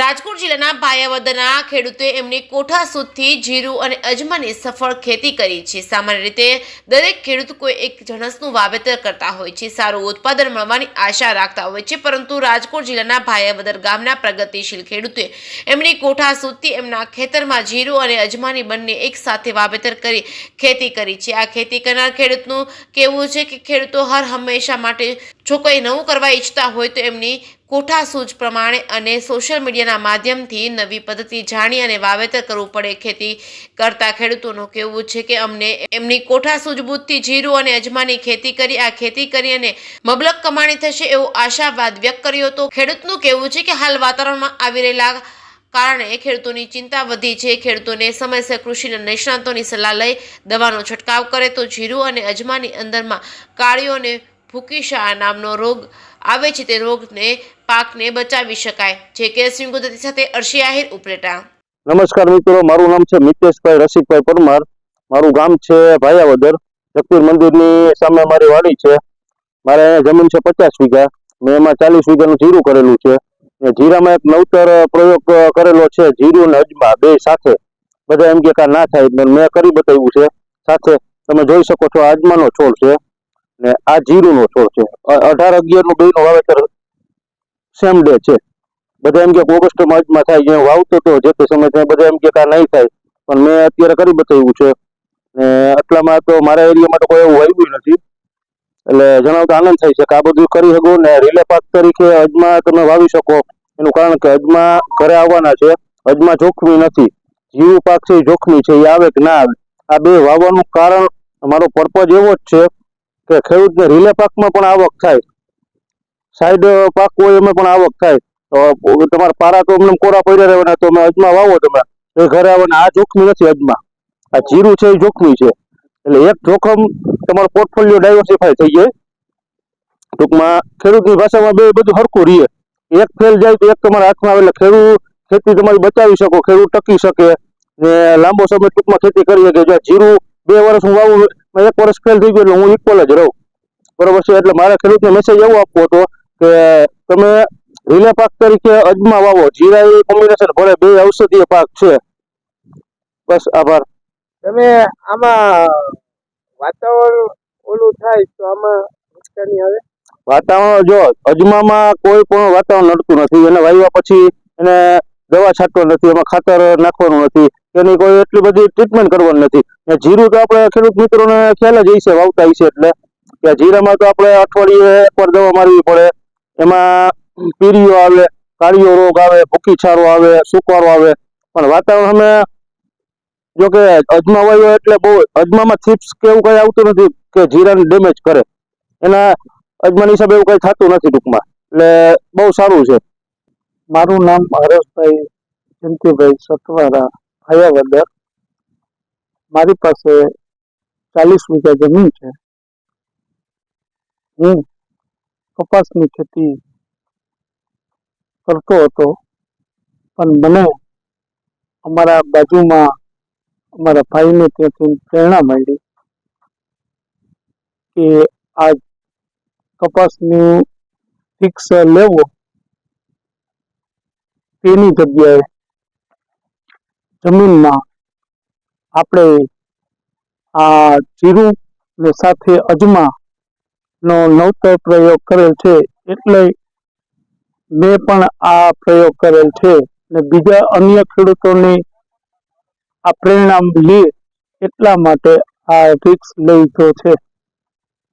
રાજકોટ જિલ્લાના ભાયાવદરના ખેડૂતોએ એમની કોઠા સુધથી જીરું અને અજમાની સફળ ખેતી કરી છે। સામાન્ય રીતે દરેક ખેડૂત કોઈ એક જણસનું વાવેતર કરતા હોય છે, સારું ઉત્પાદન મળવાની આશા રાખતા હોય છે, પરંતુ રાજકોટ જિલ્લાના ભાયાવદર ગામના પ્રગતિશીલ ખેડૂતોએ એમની કોઠા સુધથી એમના ખેતરમાં જીરું અને અજમાની બંને એક સાથે વાવેતર કરી ખેતી કરી છે। આ ખેતી કરનાર ખેડૂતનું કહેવું છે કે ખેડૂતો હર હંમેશા માટે જો કંઈ નવું કરવા ઈચ્છતા હોય તો એમની કોઠા સૂઝ પ્રમાણે અને સોશિયલ મીડિયાના માધ્યમથી નવી પદ્ધતિ જાણી અને વાવેતર કરવું પડે। ખેતી કરતા ખેડૂતોનું કહેવું છે કે અમને એમની કોઠા સૂઝબૂઝથી જીરું અને અજમાની ખેતી કરી આ ખેતી કરી અને મબલક કમાણી થશે એવો આશાવાદ વ્યક્ત કર્યો હતો। ખેડૂતનું કહેવું છે કે હાલ વાતાવરણમાં આવી રહેલા કારણે ખેડૂતોની ચિંતા વધી છે। ખેડૂતોને સમયસર કૃષિના નિષ્ણાતોની સલાહ લઈ દવાનો છંટકાવ કરે તો જીરું અને અજમાની અંદરમાં કાળીઓ અને ફુકીશા નામનો રોગ આવે છે તે રોગને પાકને બચાવી શકાય। જે કે ગુજરાતી સાથે અર્શી આહિર ઉપલેટા। નમસ્કાર મિત્રો, મારું નામ છે મિતેશભાઈ રસિકભાઈ પરમાર। મારું ગામ છે ભાયાવદર। જગપીર મંદિરની સામે મારી વાડી છે। મારે જમીન છે 50 વીઘા। મેં એમાં 40 વીઘાનું જીરું કરેલું છે। જીરામાં એક નવતર પ્રયોગ કરેલો છે, જીરું અને અજમા બે સાથે। બધા એમ કે ના થાય, મેં કરી બતાવ્યું છે। સાથે તમે જોઈ શકો છો અજમાનો છોડ છે ને આ જીરુંનો છોડ છે। 18/11 નું બેનું વાવેતર સેમ ડે છે। બધા એમ કે ઓગસ્ટમાં અજમા થાય, જે વાવતો હતો જે તે સમય ત્યાં બધા એમ કે નહીં થાય, પણ મેં અત્યારે કરી બતાવ્યું છે ને એટલામાં તો મારા એરિયામાં તો કોઈ એવું વાવ્યું નથી, એટલે જણાવતા આનંદ થાય છે કે આ બધું કરી શકો ને રીલે પાક તરીકે અજમા તમે વાવી શકો। એનું કારણ કે અજમા ઘરે આવવાના છે। અજમા જોખમી નથી, જીરું પાક છે એ જોખમી છે, એ આવે કે ના આવે। આ બે વાવવાનું કારણ મારો પર્પઝ એવો જ છે કે ખેડૂતને રીલે પાકમાં પણ આવક થાય, સાઈડ પાક હોય એમાં પણ આવક થાય। તો તમારા પારા તો અમને કોરા પડ્યા રહેવાના, તો અજમા વાવો તમે એ ઘરે આવવાના। આ જોખમી નથી અજમા, આ જીરું છે એ જોખમી છે। એટલે એક જોખમ તમારો પોર્ટફોલિયો ડાયવર્સિફાય થઈ જાય। ટૂંકમાં ખેડૂતની ભાષામાં બે બધું હરખું રહીએ, એક ફેલ જાય તો એક તમારા હાથમાં આવે, એટલે ખેડૂત ખેતી તમારી બચાવી શકો, ખેડૂત ટકી શકે ને લાંબો સમય ટૂંકમાં ખેતી કરી શકે। જો જીરું 2 વર્ષ હું વાવું, 1 વર્ષ ફેલ થઈ ગયું એટલે હું ઇક્વલ જ રહું, બરોબર છે। એટલે મારા ખેડૂતને મેસેજ એવો આપવો હતો કે તમે રીલે પાક તરીકે અજમા વાવો, જીરા એ કોમ્બિનેશન ભલે બે ઔષધીય પાક છે। બસ, આભાર। તમે આમાં વાતાવરણ ઓલું થાય તો આમાં નુકસાની આવે? વાતાવરણ જો અજમામાં કોઈ પણ વાતાવરણ નડતું નથી, એને વાવ્યા પછી એને દવા છાંટવાની નથી, એમાં ખાતર નાખવાનું નથી, એની કોઈ એટલી બધી ટ્રીટમેન્ટ કરવાની નથી। જીરું તો આપણે ખેડૂત મિત્રોને ખ્યાલ જ હશે, વાવતા હશે, એટલે કે જીરામાં તો આપણે અઠવાડિયે એકવાર દવા મારવી પડે। એમાં પીરીઓ આવે, કાળીઓ રોગ આવે, ભૂકીછારો આવે, સુકારો આવે, પણ વાતાવરણ અમે જો કે અજમા વાવ્યો એટલે બહુ અજમામાં થીપ્સ કે એવું કઈ આવતું નથી કે જીરાને ડેમેજ કરે, એના અજમાની હિસાબે એવું કઈ થતું નથી ટૂંકમાં, એટલે બહુ સારું છે। મારું નામ હરેશભાઈ જયંતિભાઈ સતવારા, ભાયાવદર। મારી પાસે 40 વીઘા જમીન છે। હું કપાસની ખેતી કરતો હતો, પણ મને અમારા બાજુમાં અમારા ભાઈને ત્યાંથી પ્રેરણા મળી કે આ કપાસનું ફિક્સ લેવો, તેની જગ્યાએ જમીનમાં આપણે આ જીરું ને સાથે અજમા નો નવતર પ્રયોગ કરેલ છે, એટલે મેં પણ આ પ્રયોગ કરેલ છે ને બીજા અન્ય ખેડૂતોને આ પ્રેરણા લે એટલા માટે આ રિસ્ક લીધો છે।